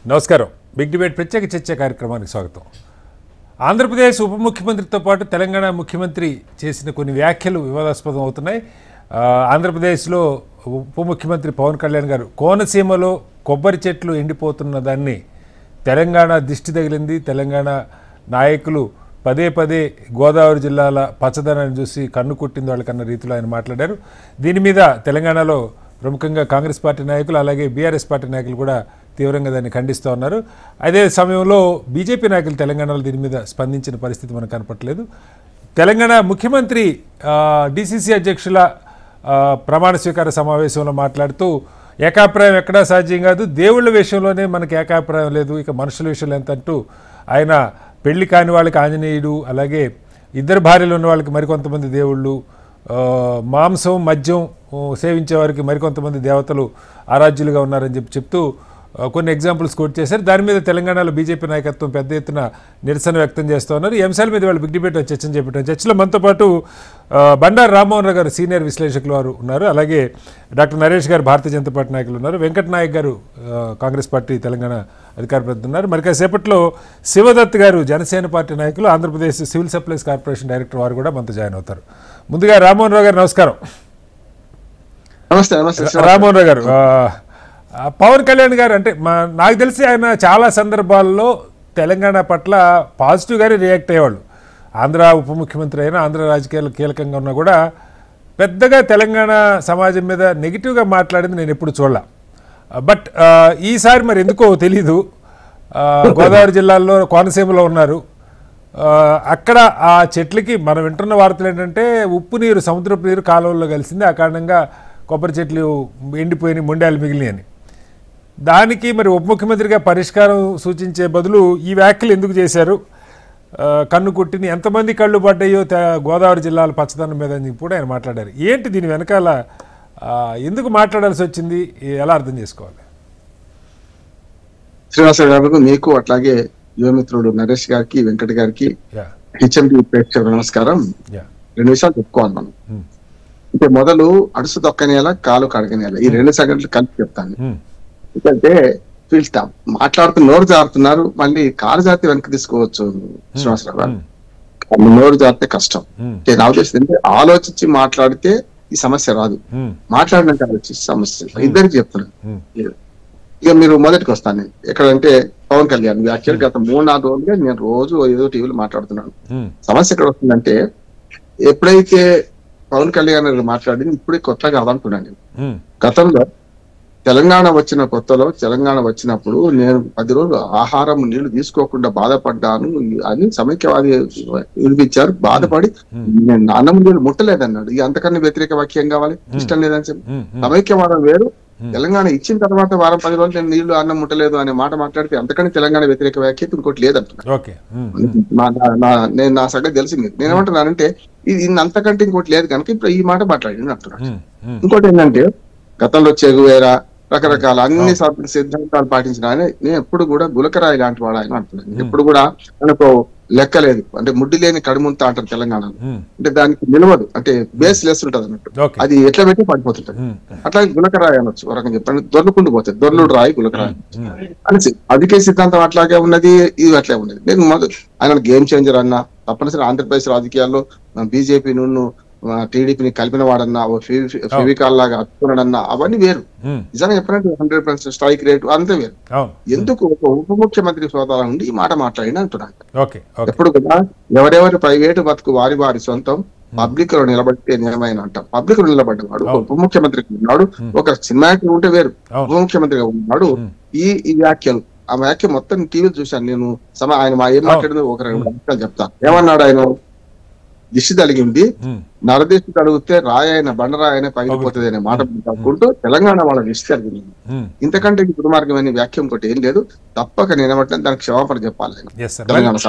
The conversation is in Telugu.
నమస్కారం. బిగ్ డిబేట్ ప్రత్యేక చర్చ కార్యక్రమానికి స్వాగతం. ఆంధ్రప్రదేశ్ ఉప ముఖ్యమంత్రితో పాటు తెలంగాణ ముఖ్యమంత్రి చేసిన కొన్ని వ్యాఖ్యలు వివాదాస్పదం అవుతున్నాయి. ఆంధ్రప్రదేశ్లో ఉప ముఖ్యమంత్రి పవన్ కళ్యాణ్ గారు కోనసీమలో కొబ్బరి చెట్లు ఎండిపోతున్న దాన్ని తెలంగాణ దిష్టి తగిలింది, తెలంగాణ నాయకులు పదే పదే గోదావరి జిల్లాల పచ్చదనాన్ని చూసి కన్ను కుట్టింది వాళ్ళకన్న రీతిలో ఆయన మాట్లాడారు. దీని మీద తెలంగాణలో ప్రముఖంగా కాంగ్రెస్ పార్టీ నాయకులు అలాగే బీఆర్ఎస్ పార్టీ నాయకులు కూడా తీవ్రంగా దాన్ని ఖండిస్తూ ఉన్నారు. అదే సమయంలో బీజేపీ నాయకులు తెలంగాణలో దీని మీద స్పందించిన పరిస్థితి మనకు కనపట్లేదు. తెలంగాణ ముఖ్యమంత్రి డీసీసీ అధ్యక్షుల ప్రమాణ స్వీకార సమావేశంలో మాట్లాడుతూ ఏకాభిప్రాయం ఎక్కడా సాధ్యం కాదు, దేవుళ్ళ విషయంలోనే మనకి ఏకాభిప్రాయం లేదు, ఇక మనుషుల విషయంలో ఎంత అంటూ ఆయన పెళ్లి కాని వాళ్ళకి ఆంజనేయుడు, అలాగే ఇద్దరు భార్యలు ఉన్న వాళ్ళకి మరికొంతమంది దేవుళ్ళు, మాంసం మద్యం సేవించే వారికి మరికొంతమంది దేవతలు ఆరాధ్యులుగా ఉన్నారని చెప్తూ కొన్ని ఎగ్జాంపుల్స్ కోట్ చేశారు. దాని మీద తెలంగాణలో బీజేపీ నాయకత్వం పెద్ద ఎత్తున నిరసన వ్యక్తం చేస్తూ ఉన్నారు. ఈ అంశాల మీద వాళ్ళు బిగ్ డిబేట్ చర్చను చేపట్టారు. చర్చలో మనతో పాటు బండారు రామ్మోహన్ రావు గారు సీనియర్ విశ్లేషకులు వారు ఉన్నారు, అలాగే డాక్టర్ నరేష్ గారు భారతీయ జనతా పార్టీ నాయకులు ఉన్నారు, వెంకట్ నాయక్ గారు కాంగ్రెస్ పార్టీ తెలంగాణ అధికార ప్రతినిధి ఉన్నారు, మరి కాసేపట్లో శివదత్ గారు జనసేన పార్టీ నాయకులు, Andhra Pradesh civil supplies corporation director వారు కూడా మనతో జాయిన్ అవుతారు. ముందుగా రామ్మోహన్ రావు గారు నమస్కారం. నమస్తే. రామ్మోహన్ రావు గారు, పవన్ కళ్యాణ్ గారు అంటే నాకు తెలిసి ఆయన చాలా సందర్భాల్లో తెలంగాణ పట్ల పాజిటివ్గానే రియాక్ట్ అయ్యేవాళ్ళు. ఆంధ్ర ఉప ముఖ్యమంత్రి అయినా, ఆంధ్ర రాజకీయాలు కీలకంగా ఉన్నా కూడా పెద్దగా తెలంగాణ సమాజం మీద నెగిటివ్గా మాట్లాడింది నేను ఎప్పుడు చూడలే. బట్ ఈసారి మరి ఎందుకో తెలీదు, గోదావరి జిల్లాలో కోనసీమలో ఉన్నారు, అక్కడ ఆ చెట్లకి మనం వింటున్న వార్తలు ఏంటంటే ఉప్పు నీరు సముద్రపు నీరు కాలువల్లో కలిసింది, ఆ కారణంగా కొబ్బరి చెట్లు ఎండిపోయినాయి, మొండాలు మిగిలినాయి అని. దానికి మరి ఉప ముఖ్యమంత్రిగా పరిష్కారం సూచించే బదులు ఈ వ్యాఖ్యలు ఎందుకు చేశారు, కన్ను కుట్టిని ఎంతమంది కళ్ళు పడ్డాయో గోదావరి జిల్లాల పచ్చదనం మీద అని కూడా ఆయన మాట్లాడారు. ఏంటి దీని వెనకాల ఎందుకు మాట్లాడాల్సి వచ్చింది, ఎలా అర్థం చేసుకోవాలి? శ్రీనివాసరావు గారు, మీకు అట్లాగే యువమిత్రుడు నరేష్ గారికి, వెంకట గారికి, హెచ్ఎండి ప్రేక్షకులకు నమస్కారం. రెండు విషయాలు చెప్పుకోవాలి మనం. అంటే మొదలు అడుసు దొక్కనేలా, కాలు కడగనేలా, ఈ రెండు సంఘటనలు కలిపి చెప్తాను. ఎందుకంటే ఫీల్డ్ మాట్లాడుతూ నోరు జారుతున్నారు, మళ్ళీ కాలు జారితే వెనక్కి తీసుకోవచ్చు శ్రీనివాసరావు గారు, నోరు జారితే కష్టం. నా ఉద్దేశం ఏంటంటే ఆలోచించి మాట్లాడితే ఈ సమస్య రాదు, మాట్లాడినాక ఆలోచించి సమస్య. ఇద్దరికి చెప్తున్నాను. ఇక మీరు మొదటికి వస్తాను. ఎక్కడంటే పవన్ కళ్యాణ్ వ్యాఖ్యలు గత 3-4 రోజులుగా నేను రోజు ఏదో టీవీలో మాట్లాడుతున్నాను. సమస్య ఎక్కడ వస్తుందంటే, ఎప్పుడైతే పవన్ కళ్యాణ్ గారు మాట్లాడింది ఇప్పుడే కొత్తగా అదంటున్నాను. గతంలో తెలంగాణ వచ్చిన కొత్తలో, తెలంగాణ వచ్చినప్పుడు నేను 10 రోజులు ఆహారం నీళ్లు తీసుకోకుండా బాధపడ్డాను అని సమైక్యవాది వినిపించారు. బాధపడి నేను అన్నం నీళ్ళు ముట్టలేదన్నాడు. ఇక అంతకన్నా వ్యతిరేక వాక్యం కావాలి, ఇష్టం లేదని చెప్పి. సమైక్యవాదం వేరు, తెలంగాణ ఇచ్చిన తర్వాత వారం 10 రోజులు నేను నీళ్లు అన్నం ముట్టలేదు అనే మాట మాట్లాడితే అంతకని తెలంగాణ వ్యతిరేక వ్యాఖ్య ఇంకోటి లేదంటున్నాను. నేను నా సంగతి తెలిసింది. నేనేమంటున్నానంటే ఇది అంతకంటే ఇంకోటి లేదు కనుక ఇప్పుడు ఈ మాట మాట్లాడింది అంటున్నాను. ఇంకోటి ఏంటంటే, గతంలో చెగువేరా రకరకాల అన్ని సిద్ధాంతాలు పాటించిన ఆయన నేను ఎప్పుడు కూడా గులకరాయి లాంటి వాడు ఆయన అంటున్నాను. ఎప్పుడు కూడా మనకు లెక్కలేదు, అంటే ముడ్డి లేని కడుముంత అంటారు తెలంగాణలో. అంటే దానికి నిలవదు, అంటే బేస్ లెస్ ఉంటది అన్నట్టు, అది ఎట్లా పెట్టి పడిపోతుంటది. అట్లాగే గులకరాయి అనొచ్చు, ఒక రకంగా చెప్పండి, దొర్లుకుంటూ పోతుంది, దొర్లుడు రాయి గులకరాయి అని. అందుకే సిద్ధాంతం అట్లాగే ఉన్నది, ఇది అట్లే ఉన్నది. నేను ఆయన గేమ్ చేంజర్ అన్నా, తప్పనిసరి ఆంధ్రప్రదేశ్ రాజకీయాల్లో బీజేపీ టీడీపీని కలిపిన వాడన్నా, ఫెవికాల్ లాగా అట్టుకున్నాడన్నా, అవన్నీ వేరు. నిజంగా చెప్పాలంటే 100% స్ట్రైక్ రేట్ అంతే వేరు. ఎందుకు ఒక ఉప ముఖ్యమంత్రి హోదాలో ఉండి ఈ మాట మాట్లాడిన అంటున్నాను. ఎప్పుడు కూడా ఎవరెవరి ప్రైవేటు బతుకు వారి వారి సొంతం, పబ్లిక్ లో నిలబడితే నిజమైన అంటాం. పబ్లిక్ లో నిలబడ్డవాడు ఉప ముఖ్యమంత్రికి ఉన్నాడు, ఒక సినిమాకి ఉంటే వేరు, ఉప ముఖ్యమంత్రిగా ఉన్నాడు. ఈ వ్యాఖ్యలు, ఆ వ్యాఖ్య మొత్తం టీవీలో చూశాను నేను. ఆయన ఏం మాట్లాడిందో ఒక 2 వాక్యాలు చెప్తాను. ఏమన్నాడు ఆయన? దిష్టి తలిగింది, నరదిష్టి తలిగితే రాయన బండరాయన పగిలిపోతుంది అనే మాట మాట్లాడుకుంటూ తెలంగాణ వాళ్ళ దిష్టి తలిగింది. ఇంతకంటే దుర్మార్గమైన వ్యాఖ్యం ఒకటి ఏం లేదు. తప్పక నేనేమంటే దానికి క్షమాపణ చెప్పాలి తెలంగాణ